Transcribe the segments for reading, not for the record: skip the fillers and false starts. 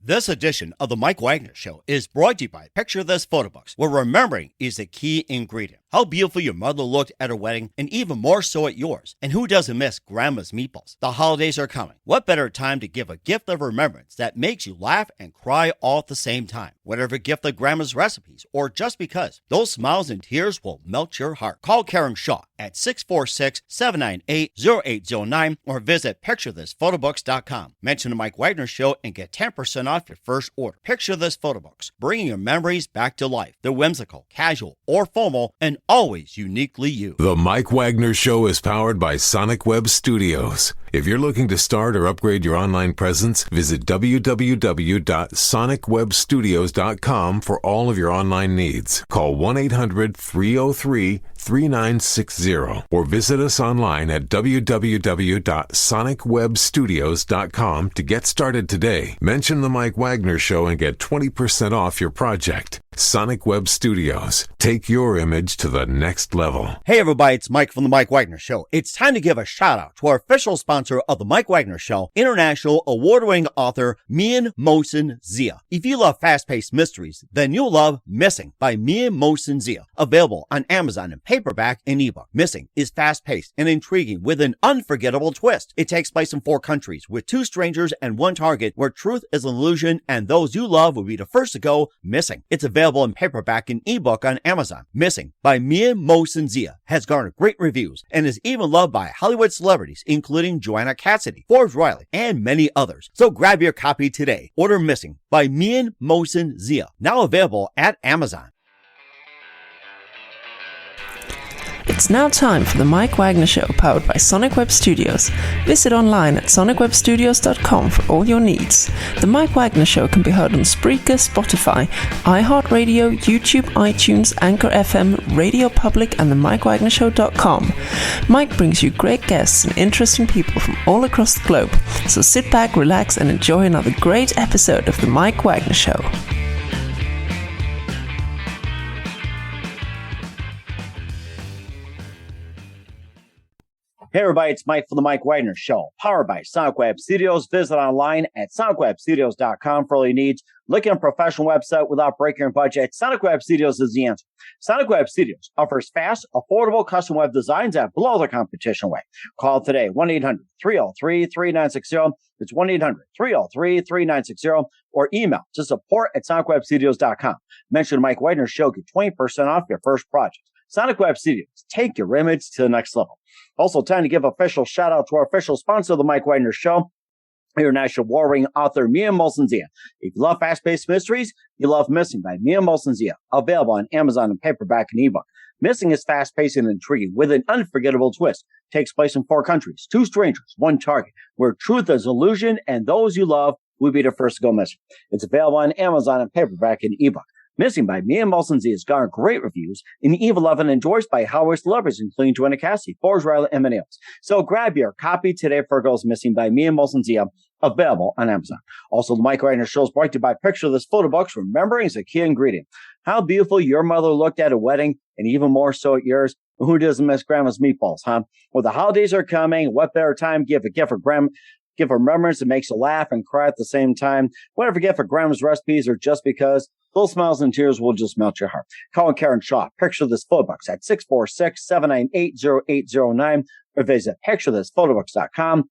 This edition of the Mike Wagner Show is brought to you by Picture This Photo Books, where remembering is the key ingredient. How beautiful your mother looked at her wedding, and even more so at yours. And who doesn't miss Grandma's meatballs? The holidays are coming. What better time to give a gift of remembrance that makes you laugh and cry all at the same time? Whatever gift of Grandma's recipes, or just because, those smiles and tears will melt your heart. Call Karen Shaw at 646-798-0809 or visit picturethisphotobooks.com. Mention the Mike Wagner Show and get 10% off your first order. Picture This Photo Books, bringing your memories back to life. They're whimsical, casual, or formal, and always uniquely you. The Mike Wagner Show is powered by Sonic Web Studios. If you're looking to start or upgrade your online presence, visit www.sonicwebstudios.com for all of your online needs. Call 1-800-303-3960 or visit us online at www.sonicwebstudios.com to get started today. Mention the Mike Wagner Show and get 20% off your project. Sonic Web Studios. Take your image to the next level. Hey everybody, it's Mike from the Mike Wagner Show. It's time to give a shout out to our official sponsor of the Mike Wagner Show, international award-winning author Mian Mohsen Zia. If you love fast-paced mysteries, then you'll love Missing by Mian Mohsen Zia. Available on Amazon in paperback and ebook. Missing is fast-paced and intriguing with an unforgettable twist. It takes place in 4 countries with 2 strangers and 1 target where truth is an illusion and those you love will be the first to go missing. It's available in paperback and ebook on Amazon. Missing by Mian Mohsen Zia has garnered great reviews and is even loved by Hollywood celebrities including Joanna Cassidy, Forbes Riley, and many others. So grab your copy today. Order Missing by Mian Mohsen Zia, now available at Amazon. It's now time for the Mike Wagner Show, powered by Sonic Web Studios. Visit online at sonicwebstudios.com for all your needs. The Mike Wagner Show can be heard on Spreaker, Spotify, iHeartradio, YouTube, iTunes, Anchor FM, Radio Public, and the MikeWagnerShow.com. Mike brings you great guests and interesting people from all across the globe. So sit back, relax, and enjoy another great episode of the Mike Wagner Show. Hey everybody, it's Mike from the Mike Wagner Show, powered by Sonic Web Studios. Visit online at sonicwebstudios.com for all your needs. Looking at a professional website without breaking your budget? Sonic Web Studios is the answer. Sonic Web Studios offers fast, affordable custom web designs that blow the competition away. Call today, 1-800-303-3960. It's 1-800-303-3960 or email to support@sonicwebstudios.com. Mention the Mike Wagner Show, get 20% off your first project. Sonic Web Studios, take your image to the next level. Also, time to give official shout out to our official sponsor of the Mike Wagner Show, international warring author Mian Mohsen Zia. If you love fast-paced mysteries, you love Missing by Mian Mohsen Zia, available on Amazon in paperback and ebook. Missing is fast-paced and intriguing with an unforgettable twist. Takes place in 4 countries, 2 strangers, 1 target, where truth is illusion and those you love will be the first to go missing. It's available on Amazon in paperback and ebook. Missing by Mian Mohsen Zia has garnered great reviews and even loved and endorsed by Hollywood celebrities, including Joanna Cassidy, Forbes Riley, and many others. So grab your copy today for Girls Missing by Mian Mohsen Zia, available on Amazon. Also, the Mike Wagner Show is brought to you by Picture This Photo Books. Remembering is a key ingredient. How beautiful your mother looked at a wedding, and even more so at yours. Who doesn't miss Grandma's meatballs, huh? Well, the holidays are coming. What better time to give a gift for Grandma? Give her remembrance that makes you laugh and cry at the same time. Whatever gift for Grandma's recipes or just because, those smiles and tears will just melt your heart. Call Karen Shaw, Picture This Photo Books at 646-798-0809 or visit picturethisphotobooks.com.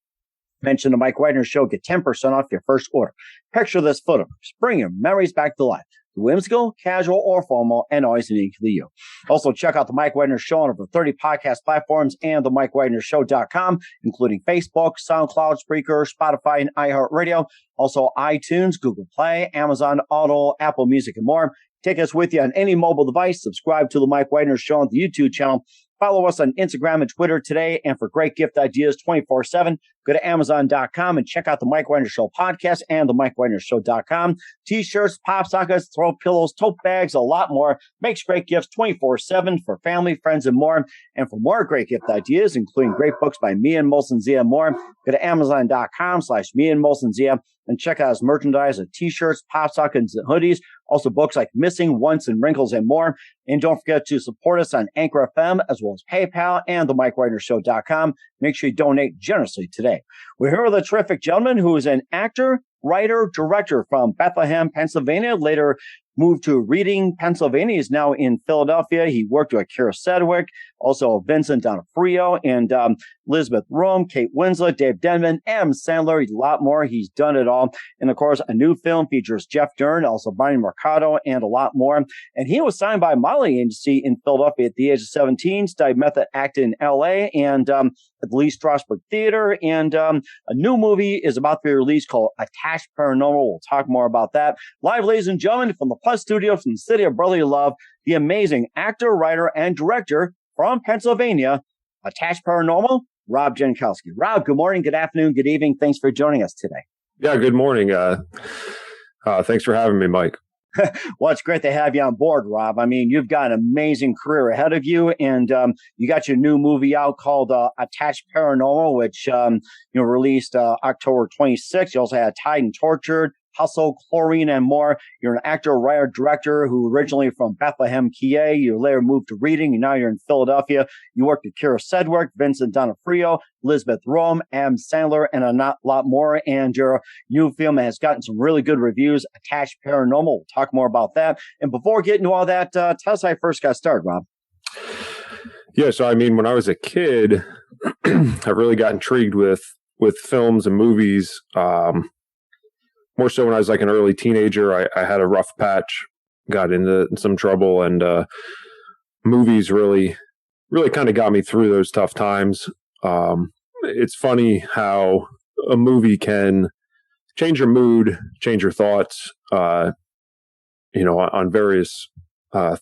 Mention the Mike Wagner Show, get 10% off your first order. Picture This Photo Books, bring your memories back to life. Whimsical, casual, or formal, and always unique to you. Also, check out the Mike Wagner Show on over 30 podcast platforms and the MikeWagnerShow.com, including Facebook, SoundCloud, Spreaker, Spotify, and iHeartradio. Also, iTunes, Google Play, Amazon, Audible, Apple Music, and more. Take us with you on any mobile device. Subscribe to the Mike Wagner Show on the YouTube channel. Follow us on Instagram and Twitter today. And for great gift ideas 24/7, go to Amazon.com and check out the Mike Wagner Show podcast and the MikeWagnerShow.com. T-shirts, pop sockets, throw pillows, tote bags, a lot more. Makes great gifts 24/7 for family, friends, and more. And for more great gift ideas, including great books by Mian Mohsen Zia and more, go to Amazon.com/Mian Mohsen Zia and check out his merchandise of T-shirts, pop sockets, and hoodies. Also, books like Missing, Once, and Wrinkles and more. And don't forget to support us on Anchor FM as well as PayPal and the MikeWagnerShow.com. Make sure you donate generously today. We're here with a terrific gentleman who is an actor, writer, director from Bethlehem, Pennsylvania, later moved to Reading, Pennsylvania. He's now in Philadelphia. He worked with Kyrasedgwick, also Vincent D'Onofrio, and Elizabeth Rome, Kate Winslet, Dave Denman, M. Sandler, a lot more. He's done it all. And of course, a new film features Jeff Dern, also Barney Mercado, and a lot more. And he was signed by a modeling agency in Philadelphia at the age of 17, studied method acting in LA and at the Lee Strasburg Theatre. And a new movie is about to be released called Attached Paranormal. We'll talk more about that. Live, ladies and gentlemen, from the Plus Studios from the city of brotherly love, the amazing actor, writer, and director from Pennsylvania, Attached Paranormal, Rob Jankowski. Rob, good morning, good afternoon, good evening. Thanks for joining us today. Yeah, good morning. Thanks for having me, Mike. Well, it's great to have you on board, Rob. I mean, you've got an amazing career ahead of you, and you got your new movie out called Attached Paranormal, which released October 26th. You also had Tied and Tortured, Hustle, Chlorine, and more. You're an actor, writer, director who originally from Bethlehem, PA. You later moved to Reading, and now you're in Philadelphia. You worked with Kyrasedgwick, Vincent D'Onofrio, Elizabeth Rome, M. Sandler, and a lot more. And your new film has gotten some really good reviews, Attached Paranormal. We'll talk more about that. And before getting to all that, tell us how you first got started, Rob. Yeah, so I mean, when I was a kid, I really got intrigued with films and movies. More so when I was like an early teenager, I had a rough patch, got into some trouble, and movies really kind of got me through those tough times. It's funny how a movie can change your mood, change your thoughts, on various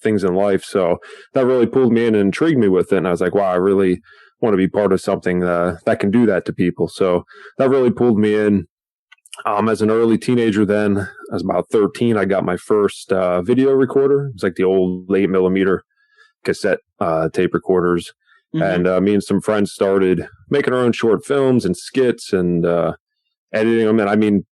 things in life. So that really pulled me in and intrigued me with it. And I was like, wow, I really want to be part of something that can do that to people. So that really pulled me in. As an early teenager then, I was about 13, I got my first video recorder. It's like the old 8mm cassette tape recorders. Mm-hmm. And me and some friends started making our own short films and skits and editing them. And I mean,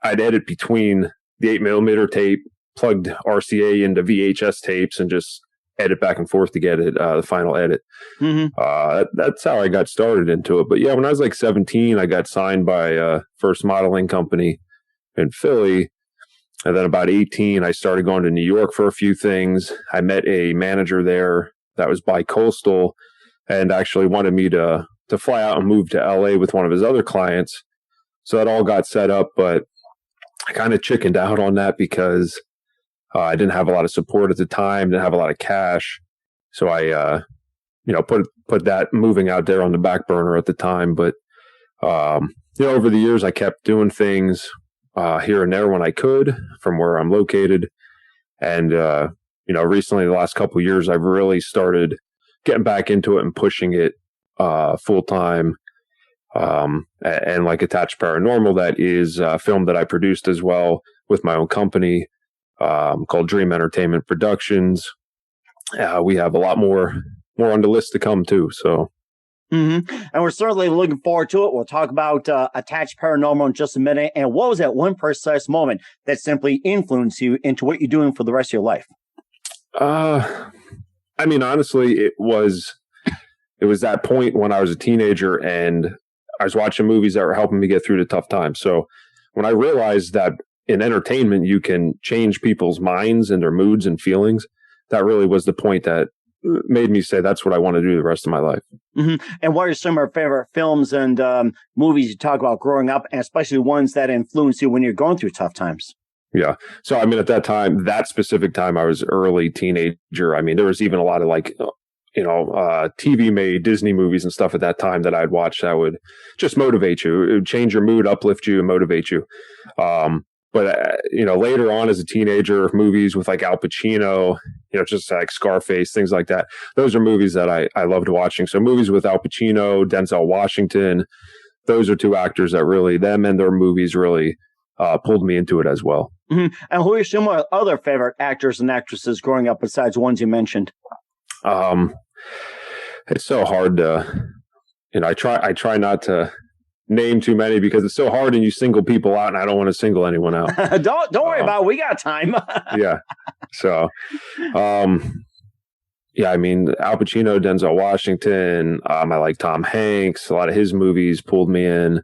I'd edit between the 8mm tape, plugged RCA into VHS tapes, and just edit back and forth to get it, the final edit. Mm-hmm. That's how I got started into it. But yeah, when I was like 17, I got signed by first modeling company in Philly. And then about 18, I started going to New York for a few things. I met a manager there that was bi-coastal and actually wanted me to fly out and move to LA with one of his other clients. So that all got set up, but I kind of chickened out on that because I didn't have a lot of support at the time, didn't have a lot of cash. So I, put that moving out there on the back burner at the time. But, over the years, I kept doing things here and there when I could from where I'm located. And, recently, the last couple of years, I've really started getting back into it and pushing it full time. And like Attached Paranormal, that is a film that I produced as well with my own company. Called Dream Entertainment Productions. We have a lot more on the list to come too. So, mm-hmm. And we're certainly looking forward to it. We'll talk about Attached Paranormal in just a minute. And what was that one precise moment that simply influenced you into what you're doing for the rest of your life? I mean, honestly, it was that point when I was a teenager and I was watching movies that were helping me get through the tough times. So when I realized that in entertainment, you can change people's minds and their moods and feelings, that really was the point that made me say, that's what I want to do the rest of my life. Mm-hmm. And what are some of your favorite films and movies you talk about growing up, and especially ones that influence you when you're going through tough times? Yeah. So, I mean, at that time, that specific time, I was early teenager. I mean, there was even a lot of TV made Disney movies and stuff at that time that I'd watch that would just motivate you. It would change your mood, uplift you, and motivate you. But later on as a teenager, movies with like Al Pacino, just like Scarface, things like that. Those are movies that I loved watching. So movies with Al Pacino, Denzel Washington, those are two actors that really, them and their movies really pulled me into it as well. Mm-hmm. And who are some other favorite actors and actresses growing up besides ones you mentioned? It's so hard to, I try not to name too many because it's so hard and you single people out, and I don't want to single anyone out. Don't worry about it. We got time. Yeah. So, yeah, I mean, Al Pacino, Denzel Washington. I like Tom Hanks. A lot of his movies pulled me in.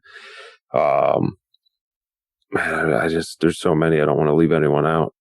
Man, there's so many. I don't want to leave anyone out.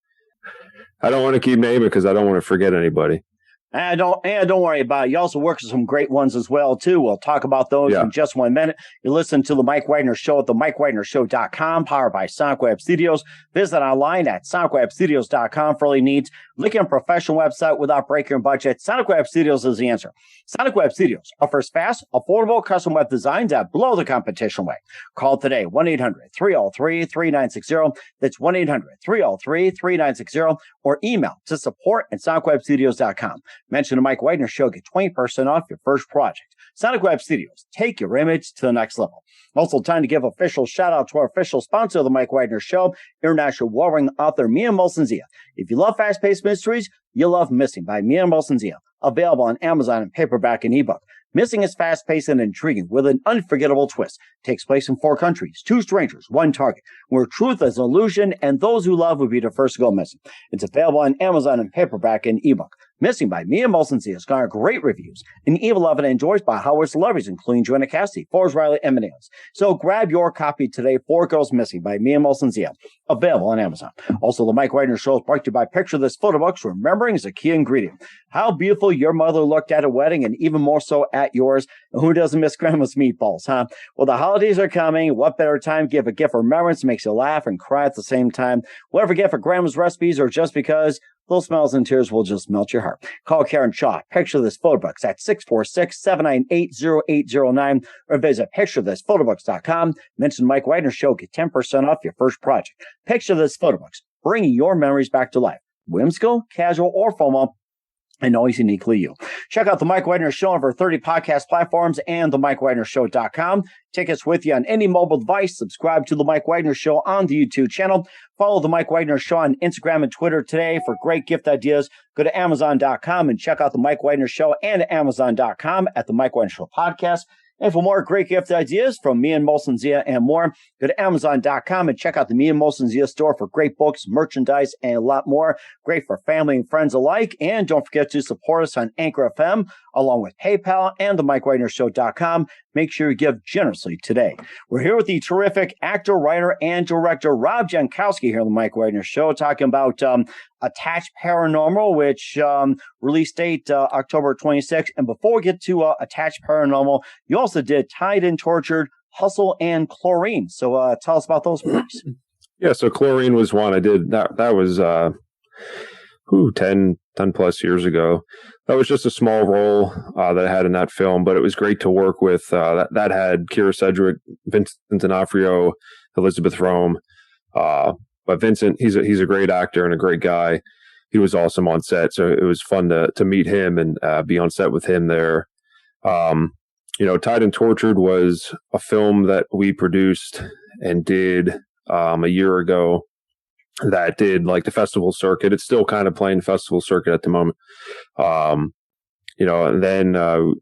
I don't want to keep naming because I don't want to forget anybody. And don't worry about it. You also work with some great ones as well, too. We'll talk about those in just 1 minute. You listen to The Mike Wagner Show at themikewagnershow.com, powered by Sonic Web Studios. Visit online at sonicwebstudios.com for all your needs. Looking at a professional website without breaking your budget? Sonic Web Studios is the answer. Sonic Web Studios offers fast, affordable custom web designs that blow the competition away. Call today, 1-800-303-3960. That's 1-800-303-3960. Or email to support@sonicwebstudios.com. Mention the Mike Wagner Show. Get 20% off your first project. Sonic Web Studios. Take your image to the next level. Also, time to give official shout out to our official sponsor of the Mike Wagner Show, international warring author Mia Molson-Zia. If you love fast-paced mysteries, you'll love Missing by Mia Molson-Zia. Available on Amazon in paperback and ebook. Missing is fast-paced and intriguing with an unforgettable twist. Takes place in 4 countries, 2 strangers, 1 target, where truth is an illusion and those who love will be the first to go missing. It's available on Amazon in paperback and ebook. Missing by Mia Molson-Zia has garnered great reviews and even loved and enjoyed by Howard celebrities, including Joanna Cassidy, Forbes Riley, and many others. So grab your copy today, 4 Girls Missing by Mia Molson-Zia, available on Amazon. Also, the Mike Wagner Show is brought to you by Picture This Photo Books. Remembering is a key ingredient. How beautiful your mother looked at a wedding, and even more so at yours. And who doesn't miss grandma's meatballs, huh? Well, the holidays are coming. What better time to give a gift of remembrance makes you laugh and cry at the same time? Whatever gift for grandma's recipes or just because, those smiles and tears will just melt your heart. Call Karen Shaw. Picture This Photo Books at 646-798-0809 or visit picturethisphotoBooks.com. Mention Mike Wagner Show. Get 10% off your first project. Picture This Photo Books, bringing your memories back to life. Whimsical, casual, or formal, and always uniquely you. Check out the Mike Wagner Show on over 30 podcast platforms and themikewagnershow.com. Take us with you on any mobile device. Subscribe to the Mike Wagner Show on the YouTube channel. Follow the Mike Wagner Show on Instagram and Twitter today for great gift ideas. Go to Amazon.com and check out the Mike Wagner Show, and Amazon.com at the Mike Wagner Show podcast. And for more great gift ideas from me and Molson-Zia and more, go to Amazon.com and check out the Me and Molson-Zia store for great books, merchandise, and a lot more. Great for family and friends alike. And don't forget to support us on Anchor FM, along with PayPal and the MikeWagnerShow.com. Make sure you give generously today. We're here with the terrific actor, writer, and director Rob Jankowski here on the Mike Wagner Show, talking about Attached Paranormal, which release date October 26th. And before we get to Attached Paranormal, you also did Tied and Tortured, Hustle, and Chlorine. So tell us about those movies. Yeah, so Chlorine was one I did. That was 10 plus years ago. That was just a small role that I had in that film, but it was great to work with. That had Kyra Vincent D'Onofrio, Elizabeth Rome. But Vincent, he's a great actor and a great guy. He was awesome on set, so it was fun to meet him and be on set with him there. Tied and Tortured was a film that we produced and did a year ago that did like the festival circuit. It's still kind of playing festival circuit at the moment. And then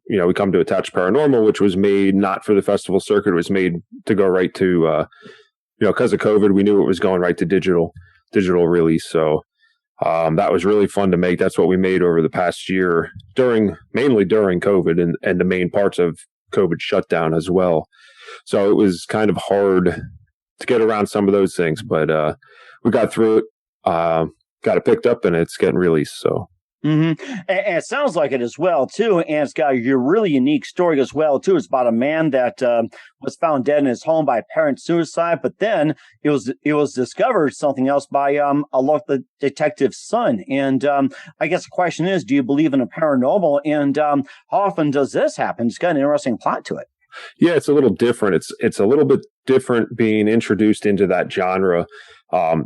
we come to Attached Paranormal, which was made not for the festival circuit. It was made to go right to, because of COVID, we knew it was going right to digital release. So that was really fun to make. That's what we made over the past year, mainly during COVID and the main parts of COVID shutdown as well. So it was kind of hard to get around some of those things, but we got through it, got it picked up, and it's getting released. So. Mm-hmm. And it sounds like it as well, too. And it's got your really unique story as well, too. It's about a man that was found dead in his home by apparent suicide, but then it was discovered something else by a local detective's son. And I guess the question is, do you believe in the paranormal? And how often does this happen? It's got an interesting plot to it. Yeah, it's a little different. It's a little bit different being introduced into that genre.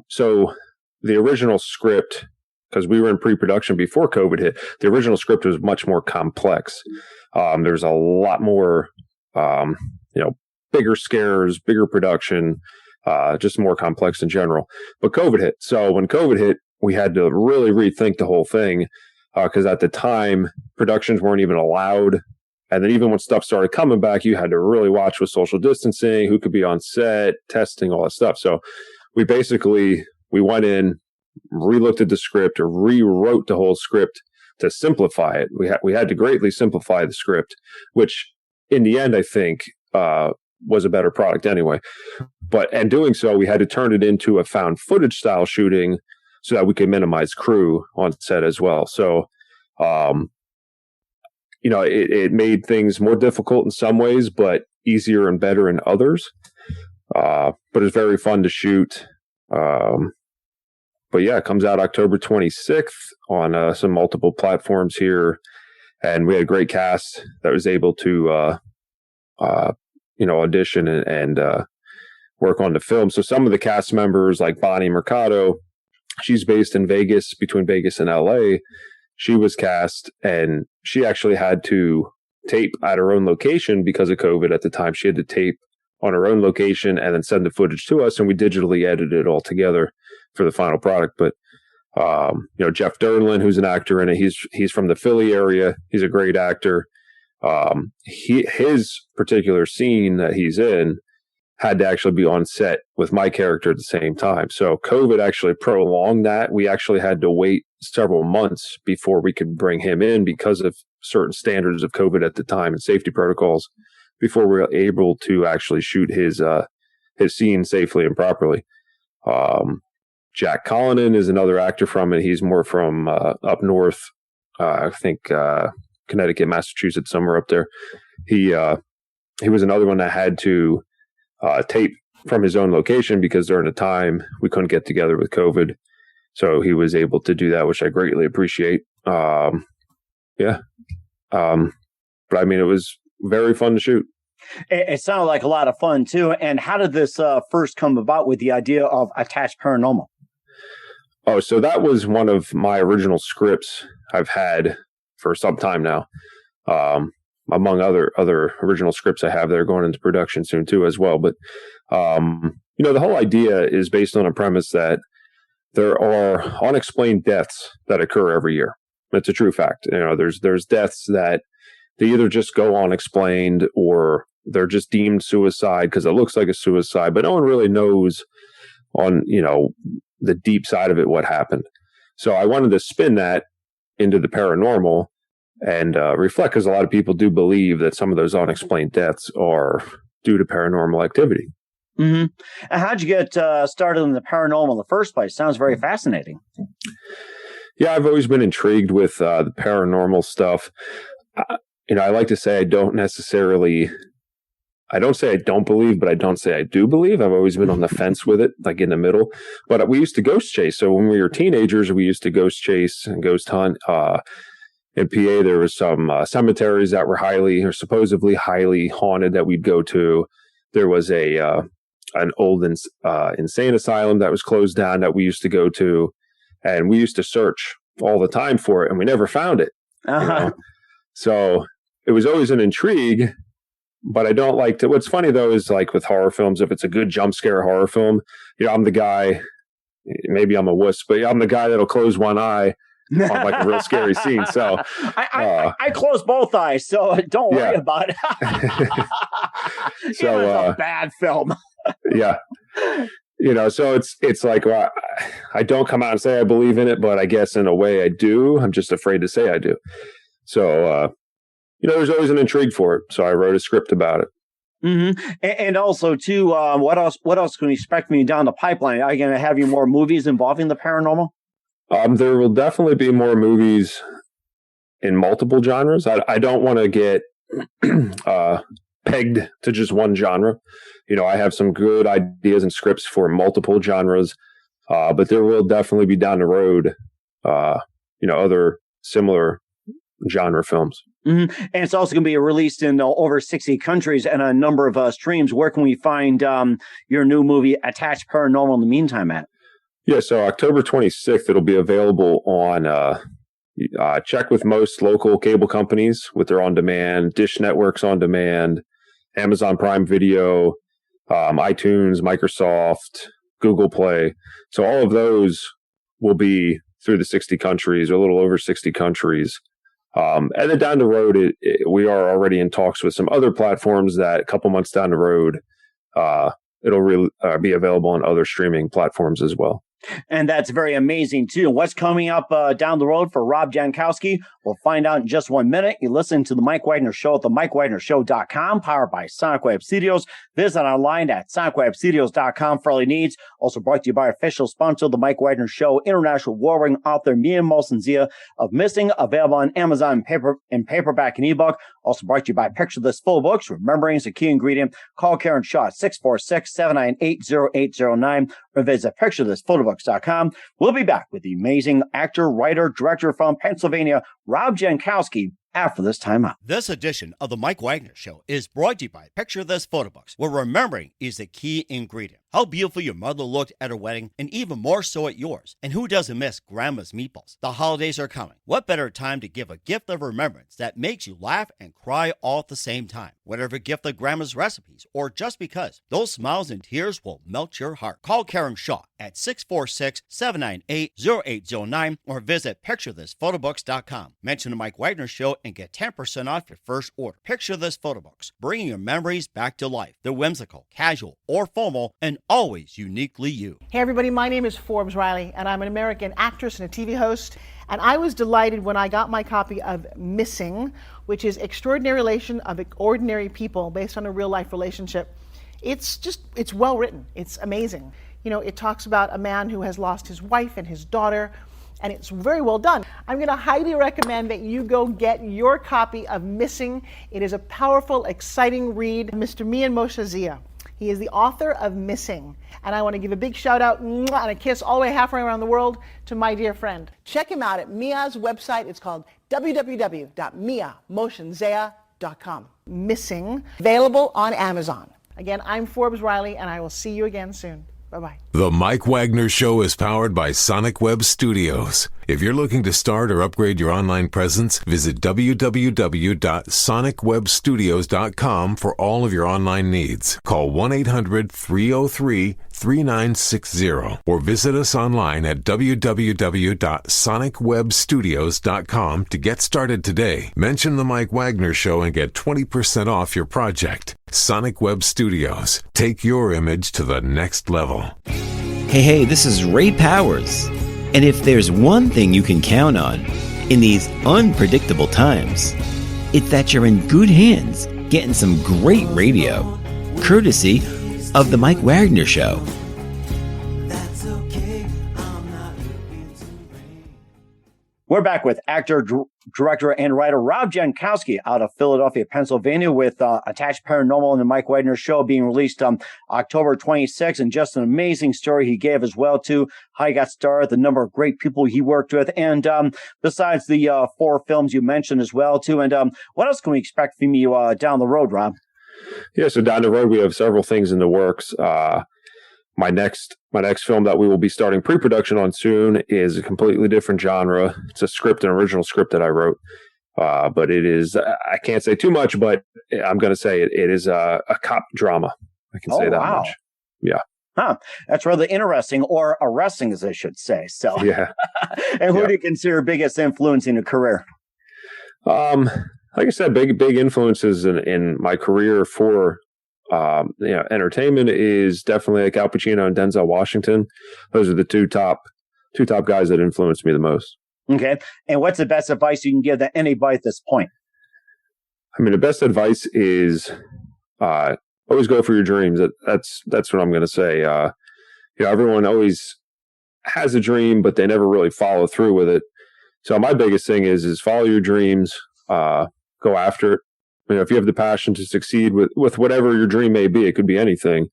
So the original script, because we were in pre-production before COVID hit, the original script was much more complex. There's a lot more, bigger scares, bigger production, just more complex in general. But COVID hit. So when COVID hit, we had to really rethink the whole thing because at the time, productions weren't even allowed And then even when stuff started coming back, you had to really watch with social distancing, who could be on set, testing, all that stuff. So we went in, re-looked at the script, or rewrote the whole script to simplify it. We had to greatly simplify the script, which in the end, I think, was a better product anyway. And doing so, we had to turn it into a found footage style shooting so that we could minimize crew on set as well. So, it made things more difficult in some ways, but easier and better in others. But it's very fun to shoot. But yeah, it comes out October 26th on some multiple platforms here. And we had a great cast that was able to, audition and work on the film. So some of the cast members, like Bonnie Mercado, she's based in Vegas, between Vegas and LA. She was cast, and she actually had to tape at her own location because of COVID at the time. She had to tape on her own location and then send the footage to us, and we digitally edited it all together for the final product. But Jeff Dernlin, who's an actor in it, he's from the Philly area. He's a great actor. His particular scene that he's in had to actually be on set with my character at the same time. So COVID actually prolonged that. We actually had to wait several months before we could bring him in because of certain standards of COVID at the time and safety protocols before we were able to actually shoot his scene safely and properly. Jack Cullinan is another actor from it. He's more from up north, I think Connecticut, Massachusetts, somewhere up there. He was another one that had to tape from his own location because during the time we couldn't get together with COVID. So he was able to do that, which I greatly appreciate. But I mean, it was very fun to shoot. It sounded like a lot of fun too. And how did this first come about with the idea of Attached Paranormal? Oh, so that was one of my original scripts I've had for some time now. Among other original scripts I have that are going into production soon too as well. But, the whole idea is based on a premise that there are unexplained deaths that occur every year. It's a true fact. There's deaths that they either just go unexplained or they're just deemed suicide because it looks like a suicide, but no one really knows on, the deep side of it, what happened. So I wanted to spin that into the paranormal and reflect, because a lot of people do believe that some of those unexplained deaths are due to paranormal activity. Mm-hmm. And how'd you get started in the paranormal in the first place? Sounds very fascinating. Yeah, I've always been intrigued with the paranormal stuff. I like to say I don't say I don't believe, but I don't say I do believe. I've always been on the fence with it, like in the middle. But we used to ghost chase. So when we were teenagers, we used to ghost chase and ghost hunt. In PA, there was some cemeteries that were supposedly highly haunted that we'd go to. There was an old insane asylum that was closed down that we used to go to, and we used to search all the time for it, and we never found it. Uh-huh. So it was always an intrigue, but I don't like to. What's funny though is like with horror films, if it's a good jump scare horror film, I'm the guy. Maybe I'm a wuss, but I'm the guy that'll close one eye on like a real scary scene. So I close both eyes, so don't worry about it. So it's a bad film. Yeah. So it's like, well, I don't come out and say I believe in it, but I guess in a way I do. I'm just afraid to say I do. So, there's always an intrigue for it. So I wrote a script about it. Mm-hmm. And also too, what else can we expect from you down the pipeline? Are you going to have you more movies involving the paranormal? There will definitely be more movies in multiple genres. I don't want to get pegged to just one genre. I have some good ideas and scripts for multiple genres, but there will definitely be down the road, other similar genre films. Mm-hmm. And it's also going to be released in over 60 countries and a number of streams. Where can we find your new movie, Attached Paranormal, in the meantime at? Yeah, so October 26th, it'll be available on check with most local cable companies with their on-demand, Dish Networks on demand, Amazon Prime Video, iTunes, Microsoft, Google Play. So all of those will be through the 60 countries, or a little over 60 countries. And then down the road, we are already in talks with some other platforms that a couple months down the road, it'll be available on other streaming platforms as well. And that's very amazing, too. What's coming up down the road for Rob Jankowski? We'll find out in just 1 minute. You listen to The Mike Wagner Show at themikewagnershow.com, powered by Sonic Web Studios. Visit online at sonicwebstudios.com for all your needs. Also brought to you by official sponsor, The Mike Wagner Show, international warring author Mia Molson-Zia of Missing, available on Amazon in paperback and ebook. Also brought to you by Picture This Full Books. Remembering is a key ingredient. Call Karen Shaw at 646-798-0809 or visit picturethisphotobook.com. We'll be back with the amazing actor, writer, director from Pennsylvania, Rob Jankowski, after this time out. This edition of The Mike Wagner Show is brought to you by Picture This Photo Books, where remembering is the key ingredient. How beautiful your mother looked at her wedding, and even more so at yours. And who doesn't miss Grandma's meatballs? The holidays are coming. What better time to give a gift of remembrance that makes you laugh and cry all at the same time? Whatever gift of Grandma's recipes, or just because, those smiles and tears will melt your heart. Call Karen Shaw at 646-798-0809 or visit picturethisphotoBooks.com. Mention the Mike Wagner Show and get 10% off your first order. Picture This Photo Books, bringing your memories back to life. They're whimsical, casual, or formal, and always uniquely you. Hey everybody, my name is Forbes Riley, and I'm an American actress and a TV host. And I was delighted when I got my copy of Missing, which is Extraordinary Relation of Ordinary People based on a real life relationship. It's well written. It's amazing. You know, it talks about a man who has lost his wife and his daughter, and it's very well done. I'm going to highly recommend that you go get your copy of Missing. It is a powerful, exciting read. Mr. Mian Moshe-Zia. He is the author of Missing. And I want to give a big shout out and a kiss all the way halfway around the world to my dear friend. Check him out at Mia's website. It's called www.miamoshenzea.com. Missing, available on Amazon. Again, I'm Forbes Riley, and I will see you again soon. Bye-bye. The Mike Wagner Show is powered by Sonic Web Studios. If you're looking to start or upgrade your online presence, visit www.sonicwebstudios.com for all of your online needs. Call 1-800-303-3960 or visit us online at www.sonicwebstudios.com to get started today. Mention the Mike Wagner Show and get 20% off your project. Sonic Web Studios. Take your image to the next level. Hey, this is Ray Powers. And if there's one thing you can count on in these unpredictable times, it's that you're in good hands getting some great radio, courtesy of The Mike Wagner Show. We're back with actor, director, and writer Rob Jankowski out of Philadelphia, Pennsylvania, with Attached Paranormal and the Mike Wagner Show being released October 26th, and just an amazing story he gave as well, too, how he got started, the number of great people he worked with, and besides the 4 films you mentioned as well, too. And what else can we expect from you down the road, Rob? Yeah, so down the road, we have several things in the works. My next film that we will be starting pre-production on soon is a completely different genre. It's a script, an original script that I wrote. But it is, I can't say too much, but I'm going to say it is a cop drama. I can say that much. Yeah. Huh. That's rather interesting, or arresting, as I should say. So, yeah. And who do you consider biggest influence in your career? Like I said, big influences in my career for entertainment is definitely like Al Pacino and Denzel Washington. Those are the two top guys that influenced me the most. Okay. And what's the best advice you can give to anybody at this point? I mean, the best advice is always go for your dreams. That's what I'm going to say. Everyone always has a dream, but they never really follow through with it. So my biggest thing is follow your dreams, go after it. If you have the passion to succeed with whatever your dream may be, it could be anything.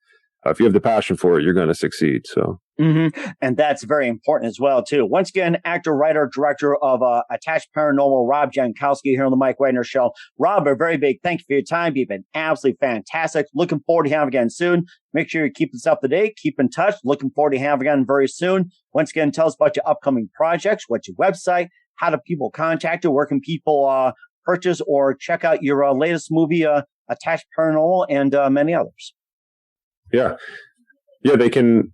If you have the passion for it, you're going to succeed. So, And that's very important as well, too. Once again, actor, writer, director of Attached Paranormal, Rob Jankowski here on the Mike Wagner Show. Rob, a very big thank you for your time. You've been absolutely fantastic. Looking forward to having you again soon. Make sure you keep this up to date. Keep in touch. Looking forward to having you again very soon. Once again, tell us about your upcoming projects. What's your website? How do people contact you? Where can people purchase or check out your latest movie, Attached Paranormal, and many others? Yeah, they can,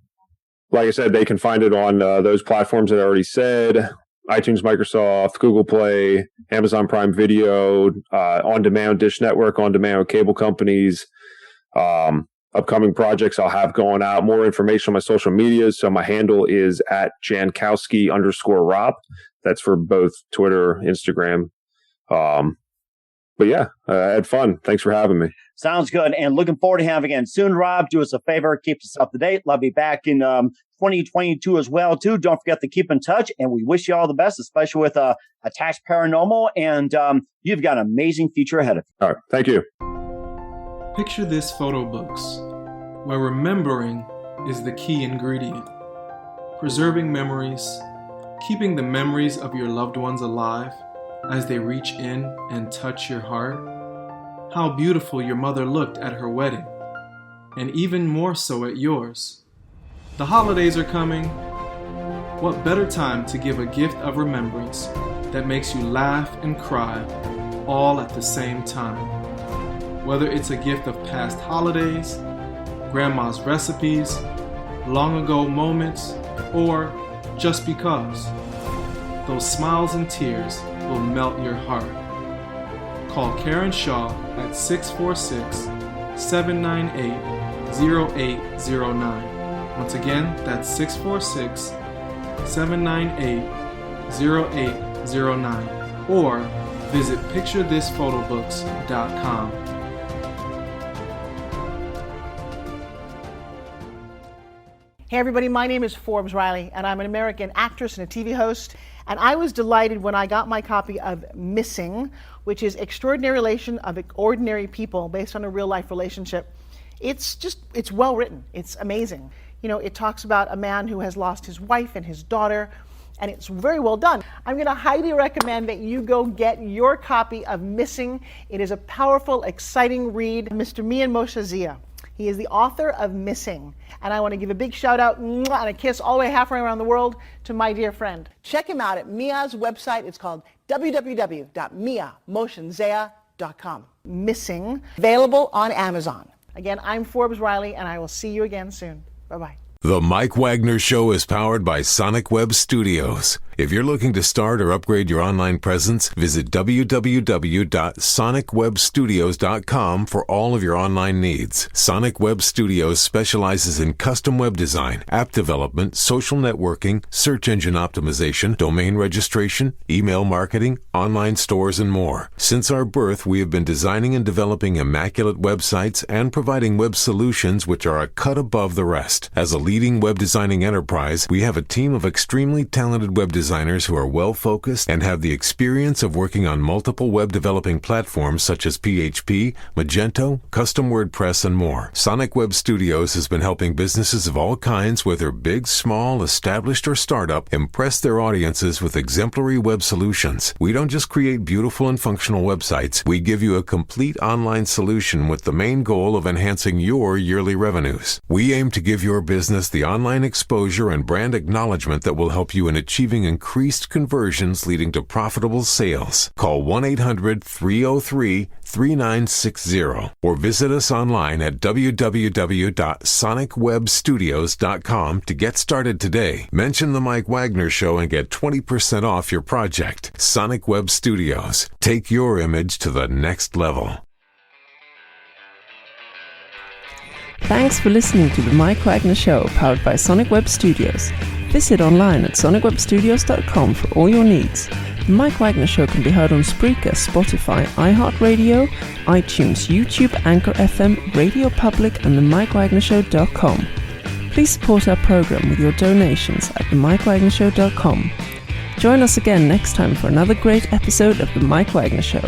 like I said, they can find it on those platforms that I already said. iTunes, Microsoft, Google Play, Amazon Prime Video, on-demand Dish Network, on-demand cable companies, upcoming projects I'll have going out, more information on my social media. So my handle is at Jankowski_Rob. That's for both Twitter, Instagram. But yeah, I had fun. Thanks for having me. Sounds good. And looking forward to having you again soon, Rob. Do us a favor. Keep us up to date. Love you back in 2022 as well, too. Don't forget to keep in touch. And we wish you all the best, especially with Attached Paranormal. And you've got an amazing future ahead of you. All right. Thank you. Picture this photo books, where remembering is the key ingredient. Preserving memories, keeping the memories of your loved ones alive as they reach in and touch your heart. How beautiful your mother looked at her wedding, and even more so at yours. The holidays are coming. What better time to give a gift of remembrance that makes you laugh and cry all at the same time? Whether it's a gift of past holidays, grandma's recipes, long ago moments, or just because. Those smiles and tears will melt your heart. Call Karen Shaw at 646-798-0809. Once again, that's 646-798-0809. Or visit picturethisphotobooks.com. Hey everybody, my name is Forbes Riley, and I'm an American actress and a TV host. And I was delighted when I got my copy of Missing, which is Extraordinary Relation of Ordinary People based on a real life relationship. It's well written. It's amazing. You know, it talks about a man who has lost his wife and his daughter, and it's very well done. I'm going to highly recommend that you go get your copy of Missing. It is a powerful, exciting read. Mr. Mian Moshe Zia. He is the author of Missing. And I want to give a big shout out and a kiss all the way halfway around the world to my dear friend. Check him out at Mia's website. It's called www.miamotionzea.com. Missing, available on Amazon. Again, I'm Forbes Riley, and I will see you again soon. Bye-bye. The Mike Wagner Show is powered by Sonic Web Studios. If you're looking to start or upgrade your online presence, visit www.sonicwebstudios.com for all of your online needs. Sonic Web Studios specializes in custom web design, app development, social networking, search engine optimization, domain registration, email marketing, online stores, and more. Since our birth, we have been designing and developing immaculate websites and providing web solutions which are a cut above the rest. As a leading web designing enterprise, we have a team of extremely talented web designers who are well-focused and have the experience of working on multiple web developing platforms such as PHP, Magento, custom WordPress, and more. Sonic Web Studios has been helping businesses of all kinds, whether big, small, established, or startup, impress their audiences with exemplary web solutions. We don't just create beautiful and functional websites, we give you a complete online solution with the main goal of enhancing your yearly revenues. We aim to give your business the online exposure and brand acknowledgement that will help you in achieving increased conversions leading to profitable sales. Call 1-800-303-3960 or visit us online at www.sonicwebstudios.com to get started today. Mention the Mike Wagner Show and get 20% off your project. Sonic Web Studios. Take your image to the next level. Thanks for listening to The Mike Wagner Show, powered by Sonic Web Studios. Visit online at sonicwebstudios.com for all your needs. The Mike Wagner Show can be heard on Spreaker, Spotify, iHeartradio, iTunes, YouTube, Anchor FM, Radio Public, and themikewagnershow.com. Please support our program with your donations at themikewagnershow.com. Join us again next time for another great episode of The Mike Wagner Show.